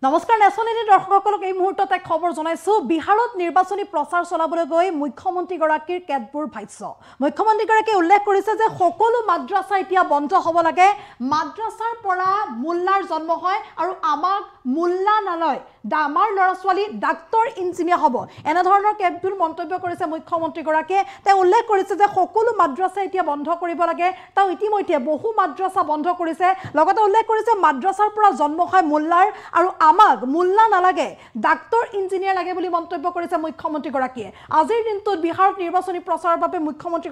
নমস্কাৰ নেচনেলি দৰ্শকসকলক এই মুহূৰ্তত এক খবৰ জনাইছো বিহাৰত নিৰ্বাচনী প্ৰচাৰ চলাবলৈ গৈ মুখ্যমন্ত্ৰী গৰাকীৰ কেতবোৰ ভাষ্য মুখ্যমন্ত্ৰী গৰাকীয়ে উল্লেখ কৰিছে যে সকলো মাদ্ৰাছা এতিয়া বন্ধ হ'ব লাগে মাদ্ৰাছাৰ পৰা মুল্লাৰ জন্ম হয় আৰু আমাক মুল্লা নালয় আমাৰ ল'ৰা ছোৱালী ডাক্তৰ ইঞ্জিনিয়াৰ হ'ব এনে ধৰণৰ কেতবোৰ মন্তব্য কৰিছে মুখ্যমন্ত্ৰী গৰাকীয়ে তেওঁ উল্লেখ কৰিছে যে সকলো মাদ্ৰাছা এতিয়া বন্ধ কৰিব লাগে তেওঁ ইতিমধ্যে বহু মাদ্ৰাছা বন্ধ কৰিছে লগতে উল্লেখ কৰিছে মাদ্ৰাছাৰ পৰা জন্ম হয় মুল্লাৰ আৰু আমাক মুল্লা নালাগে ডাক্তৰ ইঞ্জিনিয়াৰ লাগে বুলি মন্তব্য কৰিছে মুখ্যমন্ত্ৰী গৰাকীয়ে আজিৰ দিনটোত বিহাৰত নিৰ্বাচনী প্ৰচাৰৰ বাবে মুখ্যমন্ত্ৰী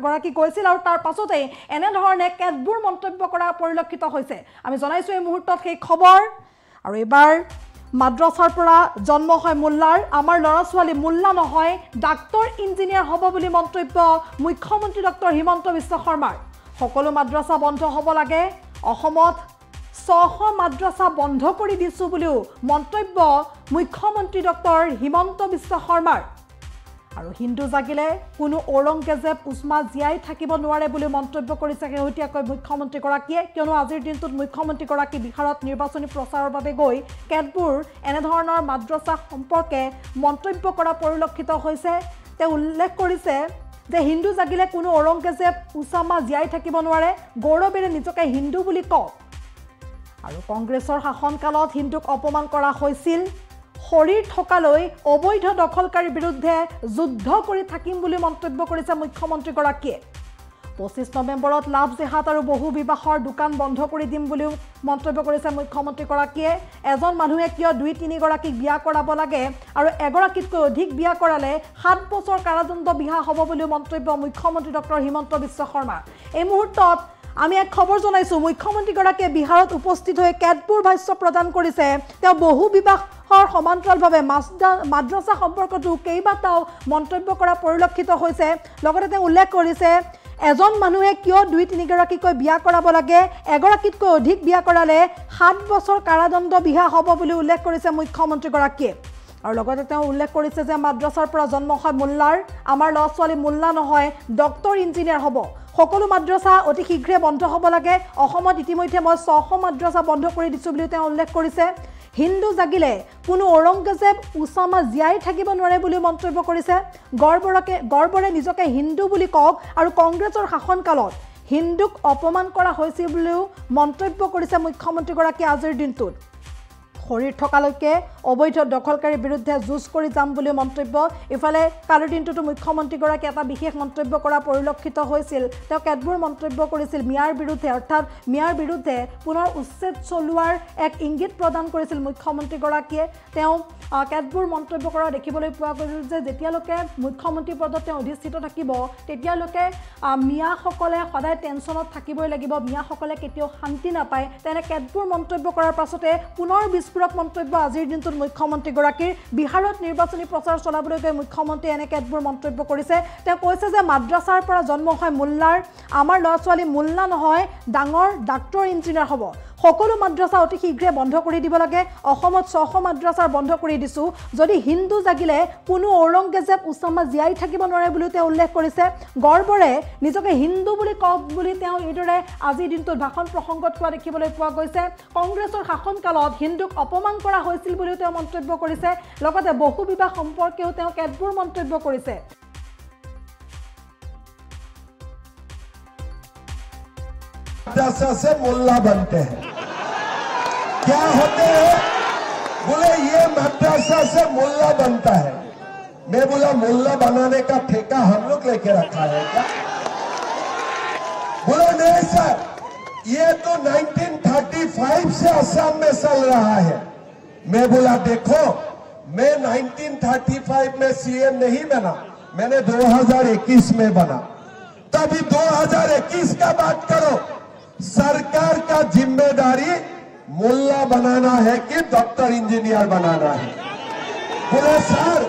গৰাকী গৈছিল আৰু তাৰ পাছতে এনে ধৰণে কেতবোৰ মন্তব্য কৰা পৰিলক্ষিত হৈছে আমি জনাইছো এই মুহূৰ্তত সেই খবৰ আৰু এবাৰ মাদ্ৰাছাৰ পৰা জন্ম হয় মুল্লাৰ আমাৰ ল'ৰা ছোৱালী মুল্লা নহয় ডাক্তৰ ইঞ্জিনিয়াৰ হ'ব বুলি মন্তব্য মুখ্যমন্ত্ৰী ডক্টৰ হিমন্ত বিশ্ব শৰ্মাৰ সকলো মাদ্ৰাছা বন্ধ হ'ব লাগে অসমত 600 মাদ্ৰাছা বন্ধ কৰি দিছো বুলিও মন্তব্য মুখ্যমন্ত্ৰী ডক্টৰ হিমন্ত বিশ্ব শৰ্মাৰ আৰু হিন্দু জাগিলে কোনো ঔৰংগজেব উছমা জিয়াই থাকিব নোৱাৰে বুলি মন্তব্য কৰিছে শেহতীয়াকৈ মুখ্যমন্ত্ৰী গৰাকীয়ে কিয়নো আজিৰ দিনটোত মুখ্যমন্ত্ৰী গৰাকী বিহাৰত নিৰ্বাচনী প্ৰচাৰৰ বাবে গৈ কেতবোৰ এনে ধৰণৰ মাদ্ৰাছা সম্পৰ্কে মন্তব্য কৰা পৰিলক্ষিত হৈছে তেওঁ উল্লেখ কৰিছে যে হিন্দু জাগিলে কোনো ঔৰংগজেব উছমা জিয়াই থাকিব নোৱাৰে গৌৰৱেৰে নিজকে হিন্দু বুলি কওক আৰু কংগ্ৰেছৰ শাসনকালত হিন্দুক অপমান কৰা হৈছিল শৰীৰ থকালৈ অবৈধ দখলকাৰীৰ বিৰুদ্ধে যুদ্ধ কৰি থাকিম বুলি মন্তব্য কৰিছে মুখ্যমন্ত্ৰী গৰাকীয়ে 25 নৱেম্বৰত লাভ জেহাদ আৰু বহু বিবাহৰ দোকান বন্ধ কৰি দিম বুলিও মন্তব্য কৰিছে মুখ্যমন্ত্ৰী গৰাকীয়ে এজন মানুহে কিয় 2-3 গৰাকীক বিয়া কৰাব লাগে আৰু এগৰাকীতকৈ অধিক বিয়া কৰালে 7 বছৰ কাৰাদণ্ড বিহা হ'ব বুলি মন্তব্য মুখ্যমন্ত্ৰী ডক্টৰ হিমন্ত বিশ্ব শৰ্মা এই মুহূৰ্তত আমি এক খবৰ জনাইছো মুখ্যমন্ত্ৰী গৰাকীয়ে বিহাৰত উপস্থিত হৈ কেতবোৰ ভাষ্য প্ৰদান কৰিছে তেওঁ বহু বিবাহৰ সমান্তৰালভাৱে মাদ্ৰাছা সম্পৰ্কতো কেইবাটাও মন্তব্য কৰা পৰিলক্ষিত হৈছে লগতে তেওঁ উল্লেখ কৰিছে এজন মানুহে কিয় 2-3 গৰাকীকৈ বিয়া কৰাব লাগে এগৰাকীতকৈ অধিক বিয়া কৰালে 7 বছৰ কাৰাদণ্ড বিহা হ'ব বুলি উল্লেখ কৰিছে মুখ্যমন্ত্ৰী গৰাকীয়ে আৰু লগতে তেওঁ উল্লেখ কৰিছে যে মাদ্ৰাছাৰ পৰা জন্ম হয় মুল্লাৰ আমাৰ ল'ৰা ছোৱালী মুল্লা নহয় ডক্তৰ ইঞ্জিনিয়াৰ হ'ব সকলো মাদ্ৰাছা অতি শীঘ্ৰে বন্ধ হ'ব লাগে অসমত ইতিমধ্যে মই 600 মাদ্ৰাছা বন্ধ কৰি দিছো বুলি তেওঁ উল্লেখ কৰিছে হিন্দু জাগিলে কোনো ঔৰংগজেব উছমা জিয়াই থাকিব নোৱাৰে বুলি মন্তব্য কৰিছে গৰ্বৰে নিজকে হিন্দু বুলি কওক আৰু কংগ্ৰেছৰ শাসনকালত হিন্দুক অপমান কৰা হৈছিল বুলিও মন্তব্য কৰিছে মুখ্যমন্ত্ৰী গৰাকী আজিৰ দিনটোত শৰীৰ থকালৈকে অবৈধ দখলকাৰীৰ বিৰুদ্ধে যুঁজ কৰি যাম বুলি মন্তব্য ইফালে কালিৰ দিনটোতো মুখ্যমন্ত্ৰী গৰাকী এটা বিশেষ মন্তব্য কৰা পৰিলক্ষিত হৈছিল তেওঁ কেতবোৰ মন্তব্য কৰিছিল মিয়াৰ বিৰুদ্ধে অৰ্থাৎ মিয়াৰ বিৰুদ্ধে পুনৰ উচ্ছেদ চলোৱাৰ এক ইংগিত প্ৰদান কৰিছিল মুখ্যমন্ত্ৰী গৰাকীয়ে তেওঁ কেতবোৰ মন্তব্য কৰা দেখিবলৈ পোৱা গৈছিল যে যেতিয়ালৈকে মুখ্যমন্ত্ৰী পদত তেওঁ অধিষ্ঠিত থাকিব তেতিয়ালৈকে মিয়াসকলে সদায় টেনচনত থাকিবই লাগিব মিয়াসকলে কেতিয়াও শান্তি নাপায় তেনে কেতবোৰ মন্তব্য কৰাৰ পাছতে পুনৰ বিস্ফোৰক মন্তব্য আজিৰ দিনটোত মুখ্যমন্ত্ৰী গৰাকীৰ বিহাৰত নিৰ্বাচনী প্ৰচাৰ চলাবলৈ গৈ মুখ্যমন্ত্ৰী এনে কেতবোৰ মন্তব্য কৰিছে তেওঁ কৈছে যে মাদ্ৰাছাৰ পৰা জন্ম হয় মুল্লাৰ আমাৰ ল'ৰা ছোৱালী মুল্লা নহয় ডাঙৰ ডাক্তৰ ইঞ্জিনিয়াৰ হ'ব সকলো মাদ্ৰাছা অতি শীঘ্ৰে বন্ধ কৰি দিব লাগে অসমত 600 মাদ্ৰাছাৰ বন্ধ কৰি দিছো যদি হিন্দু জাগিলে কোনো ঔৰংগজেব উছমা জিয়াই থাকিব নোৱাৰে বুলি তেওঁ উল্লেখ কৰিছে গৰ্বৰে নিজকে হিন্দু বুলি কওক বুলি তেওঁ এইদৰে আজিৰ দিনটোত ভাষণ প্ৰসংগত কোৱা দেখিবলৈ পোৱা গৈছে কংগ্ৰেছৰ শাসনকালত হিন্দুক অপমান কৰা হৈছিল বুলিও তেওঁ মন্তব্য কৰিছে লগতে বহু বিবাহ সম্পৰ্কেও তেওঁ কেতবোৰ মন্তব্য কৰিছে मद्रासा से मुल्ला बनते हैं क्या होते हैं बोले ये मद्रासा से मुल्ला बनता है मैं बोला मुल्ला बनाने का ठेका हम लोग लेके रखा है क्या बोले नहीं सर ये तो 1935 से असम में चल रहा है मैं बोला देखो मैं 1935 में सीएम नहीं बना मैंने 2021 में बना तभी 2021 का बात करो सरकार का जिम्मेदारी मुल्ला बनाना है कि डॉक्टर इंजीनियर बनाना है बोले सर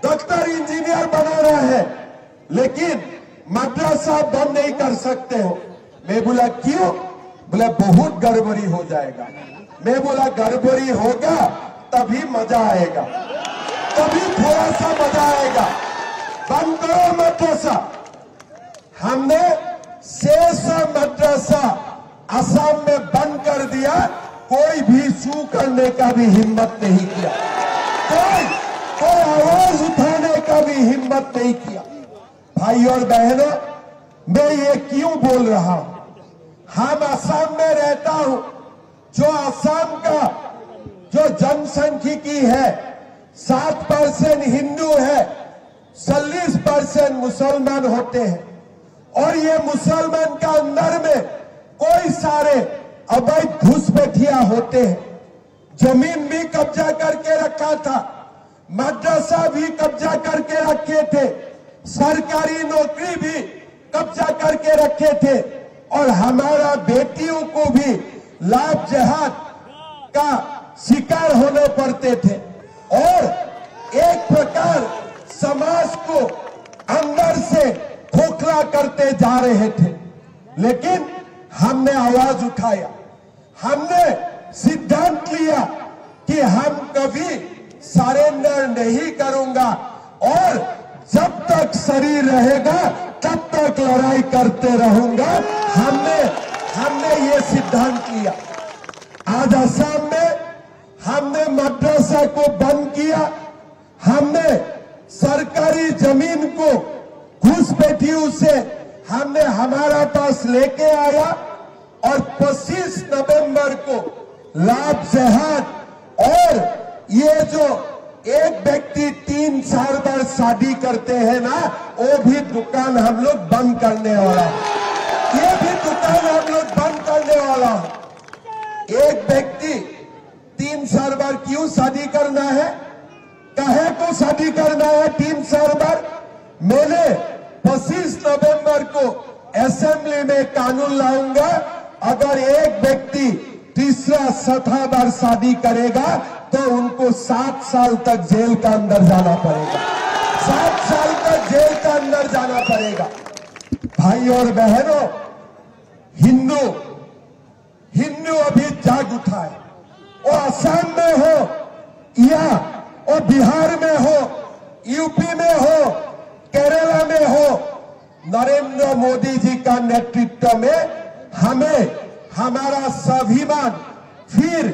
डॉक्टर इंजीनियर बनाना है लेकिन मद्रासा बंद नहीं कर सकते हो मैं बोला क्यों बोले बहुत गड़बड़ी हो जाएगा मैं बोला गड़बड़ी होगा तभी मजा आएगा तभी थोड़ा सा मजा आएगा बंद करो मद्रासा हमने 600 मद्रासा असम में बंद कर दिया कोई भी सू करने का भी हिम्मत नहीं किया, कोई आवाज उठाने का भी हिम्मत नहीं किया। भाई और बहनों, मैं ये क्यों बोल रहा हूं? हम असम में रहता हूं, जो असम का जो जनसंख्यिकी है 7% हिंदू है, 40% मुसलमान होते हैं, और ये मुसलमान का अंदर में कोई सारे अवैध घुसपैठिया होते हैं। जमीन भी कब्जा करके रखा था, मदरसा भी कब्जा करके रखे थे, सरकारी नौकरी भी कब्जा करके रखे थे, और हमारा बेटियों को भी लाभ जहाद का शिकार होने पड़ते थे, और एक प्रकार समाज को अंदर से खोखला करते जा रहे थे। लेकिन हमने आवाज उठाया, हमने सिद्धांत लिया कि हम कभी सरेंडर नहीं करूंगा, और जब तक शरीर रहेगा तब तक लड़ाई करते रहूंगा। हमने ये सिद्धांत लिया। आज असम में हमने मदरसा को बंद किया, हमने सरकारी जमीन को घुसपैठियों से हमने हमारा पास लेके आया, और 25 नवंबर को लाभ जहाद, और ये जो एक व्यक्ति 3 साल बाद शादी करते हैं ना, वो भी दुकान हम लोग बंद करने वाला है। ये भी दुकान हम लोग बंद करने वाला है। एक व्यक्ति 3 साल बाद क्यों शादी करना है, कहे को शादी करना है 3 साल बाद? मैंने 25 नवंबर को असेंबली में कानून लाऊंगा, अगर एक व्यक्ति तीसरा चौथा बार शादी करेगा तो उनको 7 साल तक जेल का अंदर जाना पड़ेगा, 7 साल तक जेल का अंदर जाना पड़ेगा। भाई और बहनों, हिंदू अभी जाग उठा है। वो असम में हो या वो बिहार में हो, यूपी में हो, केरला में हो, नरेंद्र मोदी जी का नेतृत्व में हमें हमारा स्वाभिमान फिर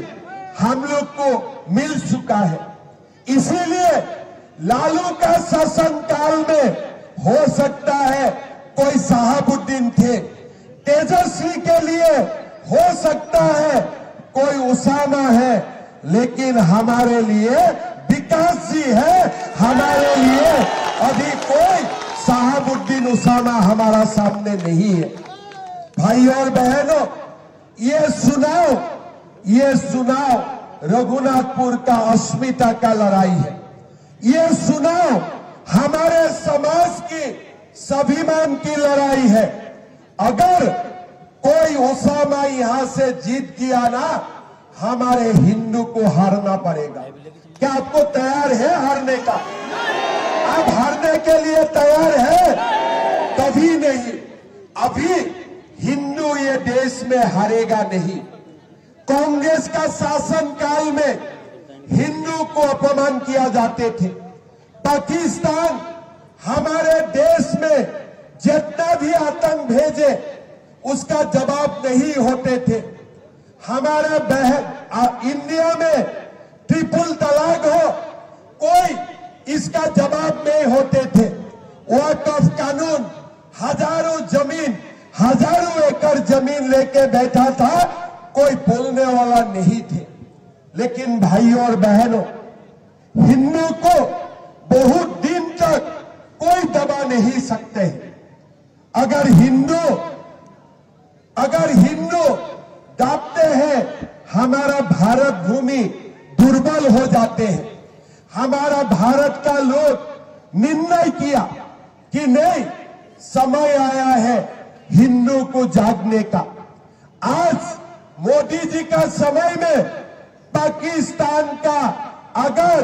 हम लोग को मिल चुका है। इसीलिए लालू का शासनकाल में हो सकता है कोई शहाबुद्दीन थे, तेजस्वी के लिए हो सकता है कोई उसामा है, लेकिन हमारे लिए विकास जी है। हमारे लिए अभी कोई शहाबुद्दीन उसामा हमारा सामने नहीं है। भाई और बहनों, ये सुनाओ रघुनाथपुर का अस्मिता का लड़ाई है। ये सुनाओ हमारे समाज की स्वाभिमान की लड़ाई है। अगर कोई उसामा यहां से जीत गया ना, हमारे हिंदू को हारना पड़ेगा। क्या आपको तैयार है हारने का? आप हारने के लिए तैयार है? कभी नहीं। अभी हिंदू ये देश में हारेगा नहीं। कांग्रेस का शासनकाल में हिंदू को अपमान किया जाते थे। पाकिस्तान हमारे देश में जितना भी आतंक भेजे उसका जवाब नहीं होते थे। हमारे इंडिया में ट्रिपल तलाक हो, कोई इसका जवाब नहीं होते थे। वक्फ कानून, हजारों एकड़ जमीन लेके बैठा था, कोई बोलने वाला नहीं थे। लेकिन भाई और बहनों, हिंदू को बहुत दिन तक कोई दबा नहीं सकते। अगर हिंदू दाबते हैं, हमारा भारत भूमि दुर्बल हो जाते हैं। हमारा भारत का लोग निर्णय किया कि नहीं, समय आया है हिंदू को जागने का। आज मोदी जी का समय में पाकिस्तान का अगर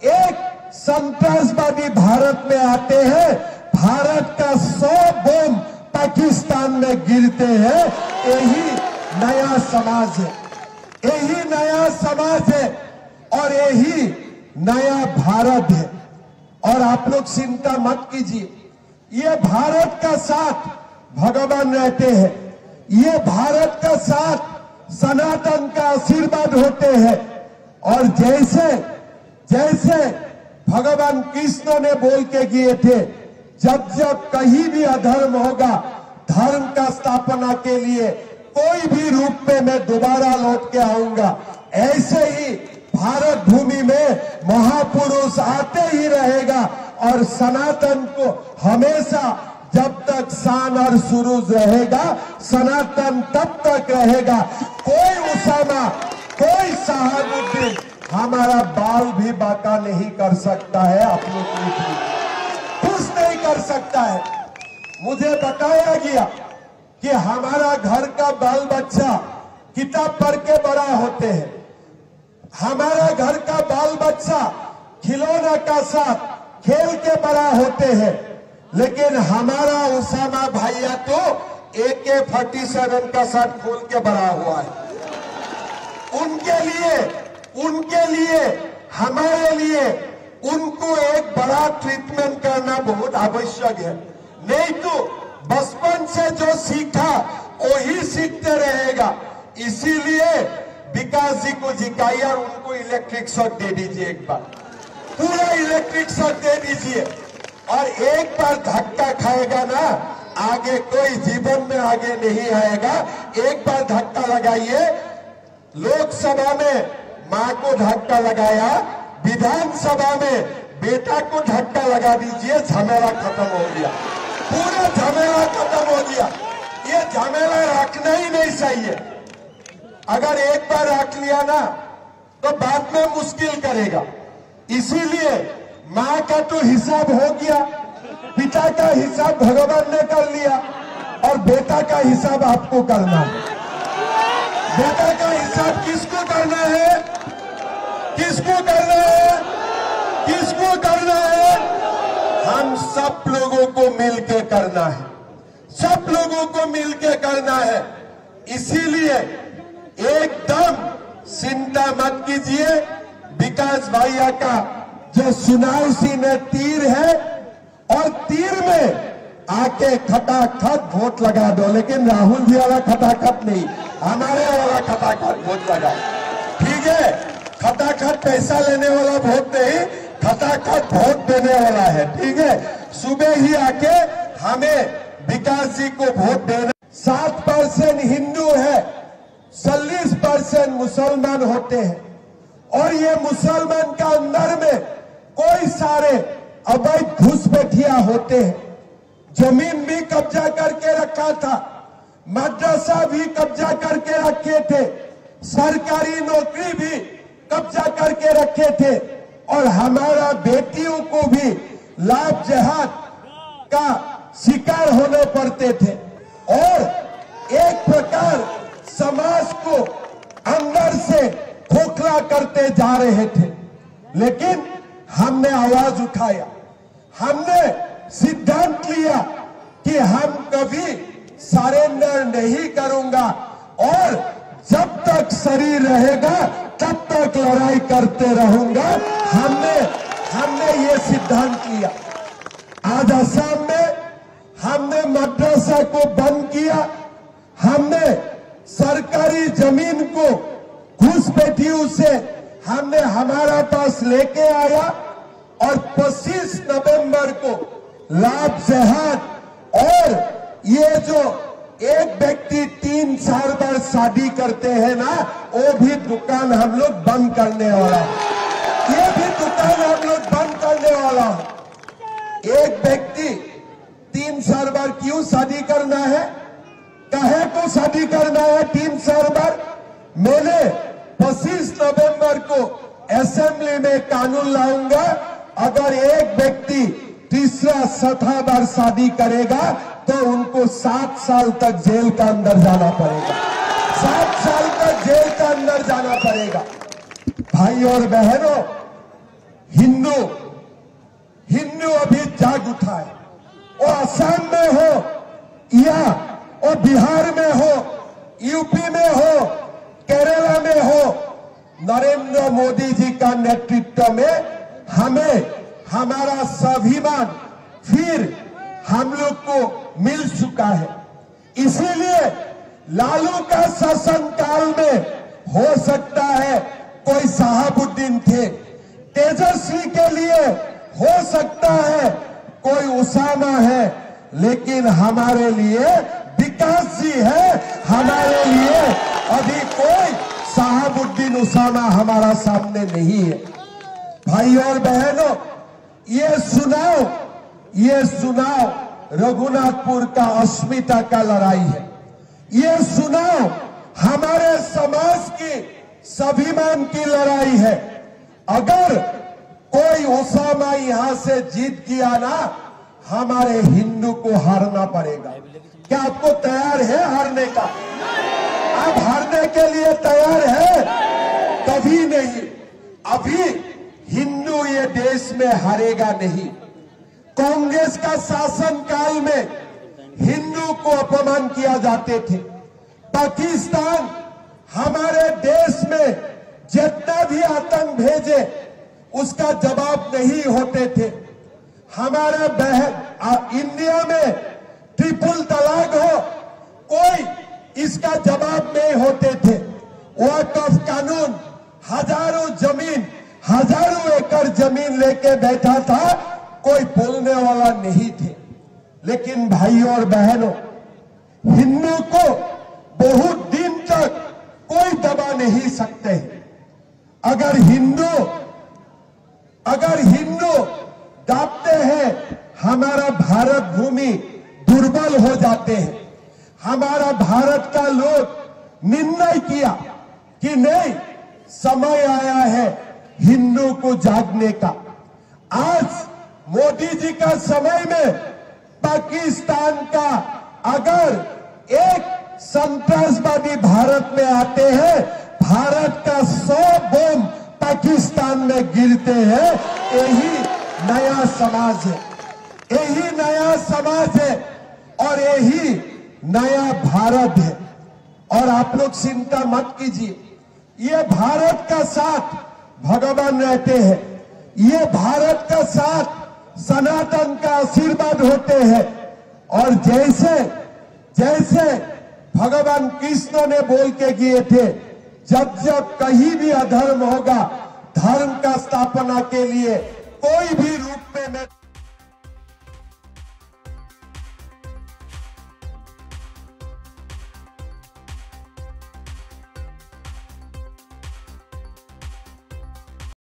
एक संतरासवादी भारत में आते हैं, भारत का 100 बम पाकिस्तान में गिरते हैं। यही नया समाज है, यही नया समाज है, और यही नया भारत है। और आप लोग चिंता मत कीजिए, ये भारत का साथ भगवान रहते हैं, ये भारत का साथ सनातन का आशीर्वाद होते हैं। और जैसे जैसे भगवान कृष्ण ने बोल के गए थे, जब जब कहीं भी अधर्म होगा, धर्म का स्थापना के लिए कोई भी रूप में मैं दोबारा लौट के आऊंगा। ऐसे ही भारत भूमि में महापुरुष आते ही रहेगा और सनातन को हमेशा, जब तक शान और सुरूज रहेगा, सनातन तब तक रहेगा। कोई उसामा, कोई शहाबुद्दीन हमारा बाल भी बांका नहीं कर सकता है, अपनी पीठ कुछ नहीं कर सकता है। मुझे बताया गया कि हमारा घर का बाल बच्चा किताब पढ़ के बड़ा होते हैं, हमारा घर का बाल बच्चा खिलौना का साथ खेल के बड़ा होते हैं, लेकिन हमारा उसामा भैया तो AK-47 का साथ खोल के बड़ा हुआ है। उनके लिए हमारे लिए उनको एक बड़ा ट्रीटमेंट करना बहुत आवश्यक है। नहीं तो बचपन से जो सीखा वही सीखते रहेगा। इसीलिए विकास जी को जिकाइए और उनको इलेक्ट्रिक शॉक दे दीजिए, एक बार पूरा इलेक्ट्रिक शॉक दे दीजिए। और एक बार धक्का खाएगा ना, आगे कोई जीवन में आगे नहीं आएगा। एक बार धक्का लगाइए। लोकसभा में मां को धक्का लगाया, विधानसभा में बेटा को धक्का लगा दीजिए, झमेला खत्म हो गया, पूरा झमेला खत्म हो गया। ये झमेला रखना ही नहीं चाहिए। अगर एक बार रख लिया ना तो बाद में मुश्किल करेगा। इसीलिए मां का तो हिसाब हो गया, पिता का हिसाब भगवान ने कर लिया, और बेटा का हिसाब आपको करना है। बेटा का हिसाब किसको करना है? किसको करना है? किसको करना है? हम सब लोगों को मिलकर करना है, सब लोगों को मिलकर करना है। इसीलिए एकदम चिंता मत कीजिए। विकास भैया का जो सुनावसी में तीर है, और तीर में आके खटाखट वोट लगा दो, लेकिन राहुल जी वाला खटाखट नहीं, हमारे वाला खटाखट वोट लगाओ, ठीक है? खटाखट पैसा लेने वाला वोट नहीं, खटाखट वोट देने वाला है, ठीक है? सुबह ही आके हमें विकास जी को वोट देना। 7% हिंदू है, 40% मुसलमान होते हैं, और ये मुसलमान का अंदर में कोई सारे अवैध घुसपैठिया होते हैं। जमीन भी कब्जा करके रखा था, मदरसा भी कब्जा करके रखे थे, सरकारी नौकरी भी कब्जा करके रखे थे, और हमारा बेटियों को भी लाभ जहाद का शिकार होने पड़ते थे, और एक प्रकार समाज को अंदर से खोखला करते जा रहे थे। लेकिन हमने आवाज उठाया, हमने सिद्धांत लिया कि हम कभी सरेंडर नहीं करूंगा, और जब तक शरीर रहेगा तब तक लड़ाई करते रहूंगा। हमने ये सिद्धांत लिया। आज असम में हमने मदरसा को बंद किया, हमने सरकारी जमीन को घुसपैठियों से हमने हमारा पास लेके आया, और 25 नवंबर को लाभ जहाद, और ये जो एक व्यक्ति 3 साल बाद शादी करते हैं ना, वो भी दुकान हम लोग बंद करने वाला है। ये भी दुकान हम लोग बंद करने वाला है। एक व्यक्ति 3 साल बाद क्यों शादी करना है? कहे को शादी करना है 3 साल बाद? मैंने 25 नवंबर को असेंबली में कानून लाऊंगा, अगर एक व्यक्ति तीसरा चौथा बार शादी करेगा तो उनको 7 साल तक जेल का अंदर जाना पड़ेगा, 7 साल तक जेल का अंदर जाना पड़ेगा। भाई और बहनों, हिंदू अभी जाग उठा है। वो असम में हो या वो बिहार में हो, यूपी में हो, केरला में हो, नरेंद्र मोदी जी का नेतृत्व में हमें हमारा स्वाभिमान फिर हम लोग को मिल चुका है। इसीलिए लालू का शासनकाल में हो सकता है कोई साहबुद्दीन थे, तेजस्वी के लिए हो सकता है कोई उसामा है, लेकिन हमारे लिए विकास जी है। हमारे लिए अभी कोई साहबुद्दीन उसामा हमारा सामने नहीं है। भाई और बहनों, ये सुनाओ रघुनाथपुर का अस्मिता का लड़ाई है। ये सुनाओ हमारे समाज की स्वाभिमान की लड़ाई है। अगर कोई उसामा यहां से जीत गया ना, हमारे हिंदू को हारना पड़ेगा। क्या आपको तैयार है हारने का? आप हारने के लिए तैयार है? कभी नहीं। अभी हिंदू ये देश में हारेगा नहीं। कांग्रेस का शासनकाल में हिंदू को अपमान किया जाते थे। पाकिस्तान हमारे देश में जितना भी आतंक भेजे उसका जवाब नहीं होते थे। हमारे बहन इंडिया में ट्रिपल तलाक हो, कोई इसका जवाब नहीं होते थे। वक्फ कानून हजारों एकड़ जमीन लेके बैठा था, कोई बोलने वाला नहीं थे। लेकिन भाई और बहनों, हिंदू को बहुत दिन तक कोई दबा नहीं सकते। अगर हिंदू दाबते हैं, हमारा भारत भूमि दुर्बल हो जाते हैं। हमारा भारत का लोग निर्णय किया कि नहीं, समय आया है हिंदू को जागने का। आज मोदी जी का समय में पाकिस्तान का अगर एक संतरासवादी भारत में आते हैं, भारत का 100 बम पाकिस्तान में गिरते हैं। यही नया समाज है, यही नया समाज है और यही नया भारत है। और आप लोग चिंता मत कीजिए, ये भारत का साथ भगवान रहते हैं, ये भारत का साथ सनातन का आशीर्वाद होते हैं। और जैसे जैसे भगवान कृष्ण ने बोल के गए थे, जब जब कहीं भी अधर्म होगा, धर्म का स्थापना के लिए कोई भी रूप में मैं